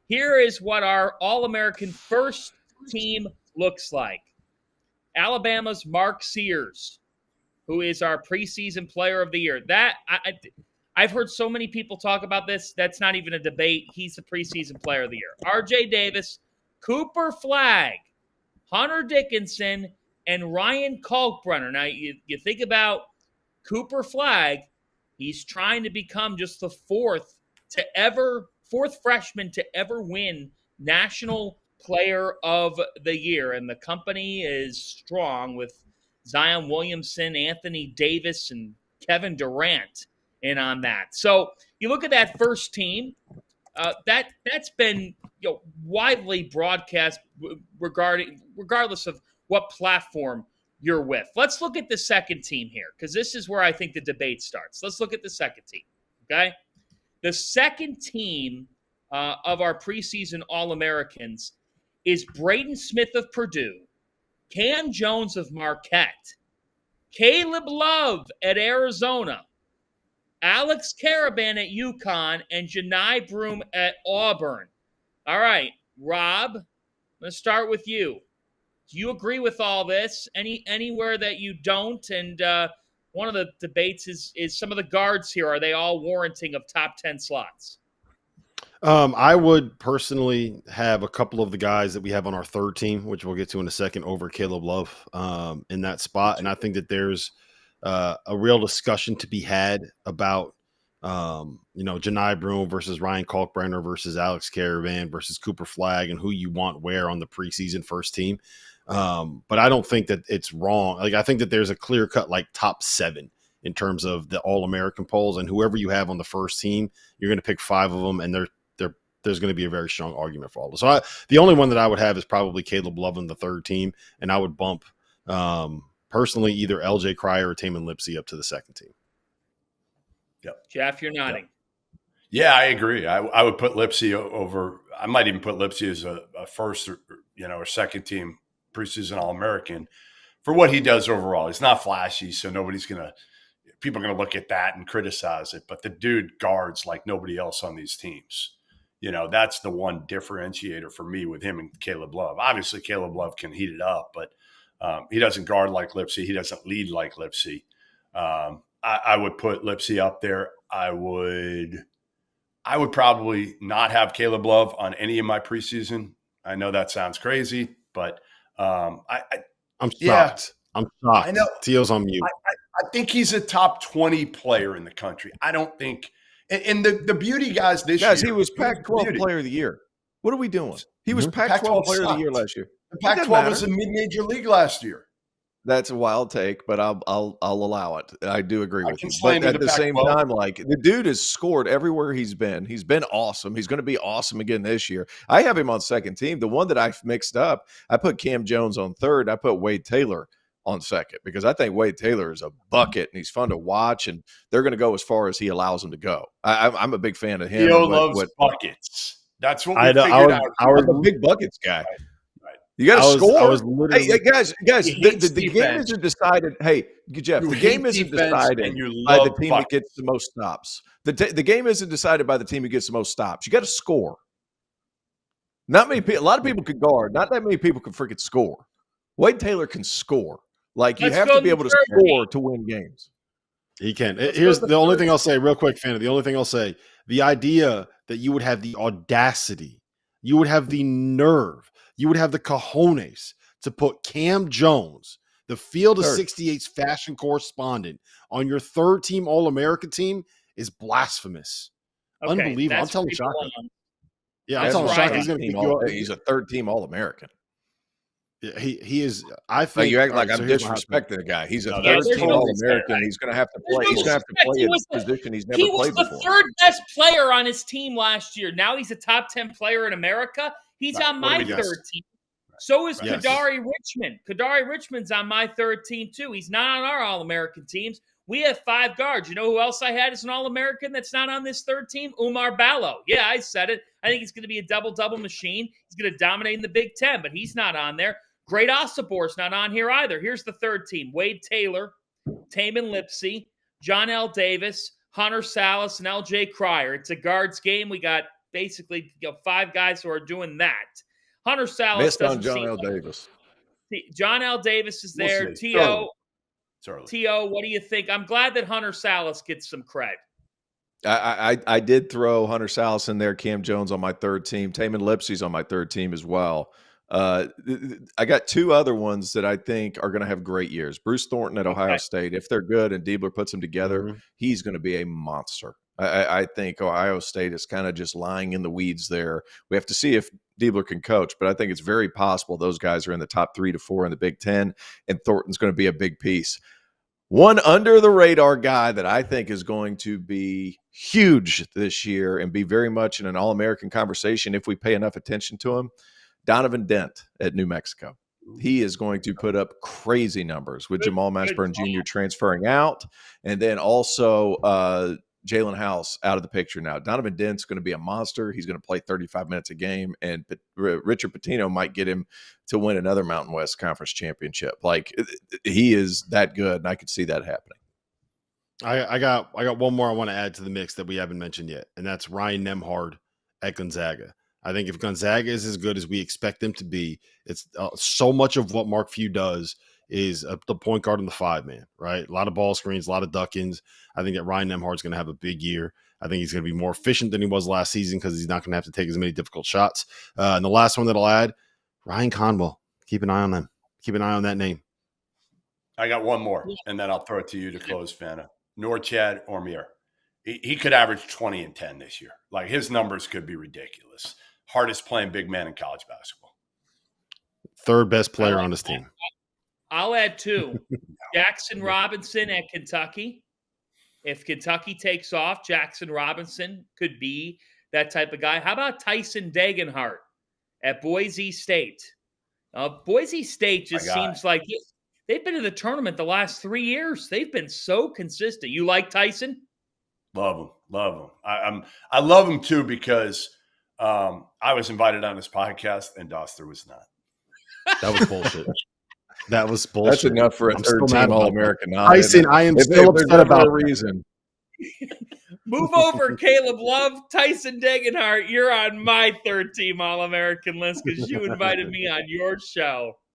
Here is what our All-American first team looks like. Alabama's Mark Sears, who is our preseason player of the year. I've heard so many people talk about this. That's not even a debate. He's the preseason player of the year. RJ Davis, Cooper Flagg, Hunter Dickinson, and Ryan Kalkbrenner. Now, you think about Cooper Flagg, he's trying to become just the fourth freshman to ever win National Player of the Year. And the company is strong with Zion Williamson, Anthony Davis, and Kevin Durant in on that. So you look at that first team, that's been widely broadcast regardless of what platform you're with. Let's look at the second team here, because this is where I think the debate starts. Let's look at the second team, okay? The second team of our preseason All-Americans is Braden Smith of Purdue, Cam Jones of Marquette, Caleb Love at Arizona, Alex Caravan at UConn, and Janai Broom at Auburn. All right, Rob, let's start with you. Do you agree with all this? Anywhere that you don't? And one of the debates is some of the guards here, are they all warranting of top 10 slots? I would personally have a couple of the guys that we have on our third team, which we'll get to in a second, over Caleb Love in that spot. And I think that there's a real discussion to be had about, Janai Broom versus Ryan Kalkbrenner versus Alex Caravan versus Cooper Flagg and who you want where on the preseason first team. But I don't think that it's wrong. Like, I think that there's a clear cut, like, top 7 in terms of the All-American polls, and whoever you have on the first team, you're going to pick 5 of them, and there's going to be a very strong argument for all of them. So the only one that I would have is probably Caleb Love on the third team, and I would bump personally either LJ Cryer or Tamin Lipsey up to the second team. Yep. Jeff, you're nodding. Yeah, I agree. I would put Lipsey over. I might even put Lipsey as a first or second team preseason All-American for what he does overall. He's not flashy, so people are going to look at that and criticize it. But the dude guards like nobody else on these teams. That's the one differentiator for me with him and Caleb Love. Obviously, Caleb Love can heat it up, but he doesn't guard like Lipsey. He doesn't lead like Lipsey. I would put Lipsey up there. I would probably not have Caleb Love on any of my preseason. I know that sounds crazy, but I'm shocked. Yeah, I'm shocked. I know. Tio's on mute. I think he's a top 20 player in the country. I don't think – and the beauty, guys, this year – Guys, he was Pac-12 Player of the Year. What are we doing? He was Pac-12 Player of the Year last year. The Pac-12 was a mid-major league last year. That's a wild take, but I'll allow it. I do agree with you. But at the same time, like, the dude has scored everywhere he's been. He's been awesome. He's going to be awesome again this year. I have him on second team. The one that I mixed up, I put Cam Jones on third. I put Wade Taylor on second because I think Wade Taylor is a bucket and he's fun to watch, and they're going to go as far as he allows them to go. I'm a big fan of him. Theo loves buckets. That's what we figured out. I'm a big buckets guy. You got to score. Hey, guys, the game isn't decided. Hey, Jeff, the game isn't decided by the team that gets the most stops. The game isn't decided by the team who gets the most stops. You got to score. Not many people. A lot of people can guard. Not that many people can freaking score. Wade Taylor can score. Like, you have to be able to score to win games. He can. Here's the only thing I'll say real quick, Fanta. The only thing I'll say, the idea that you would have the audacity, you would have the nerve, you would have the cojones to put Cam Jones, the Field of 68's fashion correspondent, on your third team All-American team is blasphemous. Okay, unbelievable. I'm telling Shaka. Yeah, I'm telling Shaka he's going to be he's a third team All-American. Yeah, he is. I think you act like I'm disrespecting the guy. He's a third team All-American. He's going to have to play. He's going to have to play in a position he's never played before. He was the third best player on his team last year. Now he's a top 10 player in America. He's on my third team. So is Kadari Richmond. Kadari Richmond's on my third team, too. He's not on our All-American teams. We have 5 guards. You know who else I had as an All-American that's not on this third team? Umar Ballo. Yeah, I said it. I think he's going to be a double-double machine. He's going to dominate in the Big Ten, but he's not on there. Great Osabor's not on here either. Here's the third team. Wade Taylor, Tamin Lipsey, John L. Davis, Hunter Salas, and LJ Cryer. It's a guards game. We got basically 5 guys who are doing that. Hunter Salas missed on doesn't John seem L. like Davis. John L. Davis is We'll there. see. T.O., what do you think? I'm glad that Hunter Salas gets some cred. I did throw Hunter Salas in there, Cam Jones on my third team, Taman Lipsey's on my third team as well. I got 2 other ones that I think are going to have great years. Bruce Thornton at Ohio State. If they're good and Diebler puts them together, he's going to be a monster. I think Ohio State is kind of just lying in the weeds there. We have to see if Diebler can coach, but I think it's very possible those guys are in the top 3 to 4 in the Big Ten, and Thornton's going to be a big piece. One under the radar guy that I think is going to be huge this year and be very much in an All-American conversation if we pay enough attention to him, Donovan Dent at New Mexico. He is going to put up crazy numbers with Jamal Mashburn Jr. transferring out, and then also Jalen House out of the picture now. Donovan Dent's going to be a monster. He's going to play 35 minutes a game, and Richard Pitino might get him to win another Mountain West Conference championship. Like, he is that good, and I could see that happening. I got one more I want to add to the mix that we haven't mentioned yet, and that's Ryan Nembhard at Gonzaga. I think if Gonzaga is as good as we expect them to be, it's so much of what Mark Few does is the point guard and the 5-man, right? A lot of ball screens, a lot of duck-ins. I think that Ryan Nembhard's going to have a big year. I think he's going to be more efficient than he was last season because he's not going to have to take as many difficult shots. And the last one that I'll add, Ryan Conwell. Keep an eye on them. Keep an eye on that name. I got one more, and then I'll throw it to you to close, Fanta. Norchad Ormier. He could average 20 and 10 this year. Like, his numbers could be ridiculous. Hardest playing big man in college basketball. Third best player on his team. I'll add 2. Jackson Robinson at Kentucky. If Kentucky takes off, Jackson Robinson could be that type of guy. How about Tyson Degenhart at Boise State? Boise State just seems like they've been in the tournament the last 3 years. They've been so consistent. You like Tyson? Love him. I love him too because I was invited on this podcast and Dauster was not. That was bullshit. That was bullshit. That's enough for a third-team All-American. Tyson, I am still upset about a reason. Move over, Caleb Love. Tyson Degenhart, you're on my third-team All-American list because you invited me on your show.